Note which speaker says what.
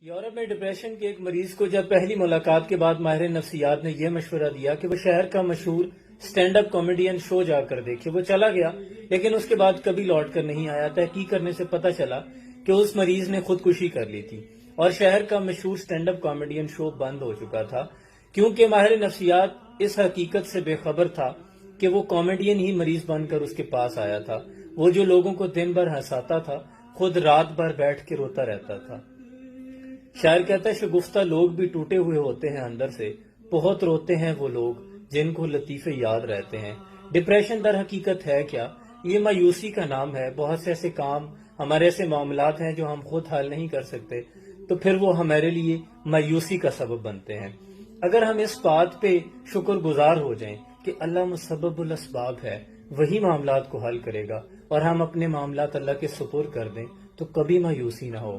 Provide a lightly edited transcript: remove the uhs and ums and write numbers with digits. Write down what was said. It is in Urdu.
Speaker 1: یورپ میں ڈپریشن کے ایک مریض کو جب پہلی ملاقات کے بعد ماہر نفسیات نے یہ مشورہ دیا کہ وہ شہر کا مشہور سٹینڈ اپ کامیڈین شو جا کر دیکھے، وہ چلا گیا لیکن اس کے بعد کبھی لوٹ کر نہیں آیا۔ تحقیق کرنے سے پتہ چلا کہ اس مریض نے خودکشی کر لی تھی اور شہر کا مشہور سٹینڈ اپ کامیڈین شو بند ہو چکا تھا، کیونکہ ماہر نفسیات اس حقیقت سے بے خبر تھا کہ وہ کامیڈین ہی مریض بن کر اس کے پاس آیا تھا۔ وہ جو لوگوں کو دن بھر ہنساتا تھا، خود رات بھر بیٹھ کے روتا رہتا تھا۔ شاعر کہتا ہے شگفتہ لوگ بھی ٹوٹے ہوئے ہوتے ہیں اندر سے، بہت روتے ہیں وہ لوگ جن کو لطیفے یاد رہتے ہیں۔ ڈپریشن در حقیقت ہے کیا؟ یہ مایوسی کا نام ہے۔ بہت سے ایسے کام، ہمارے ایسے معاملات ہیں جو ہم خود حل نہیں کر سکتے، تو پھر وہ ہمارے لیے مایوسی کا سبب بنتے ہیں۔ اگر ہم اس بات پہ شکر گزار ہو جائیں کہ اللہ مسبب الاسباب ہے، وہی معاملات کو حل کرے گا، اور ہم اپنے معاملات اللہ کے سپرد کر دیں، تو کبھی مایوسی نہ ہو۔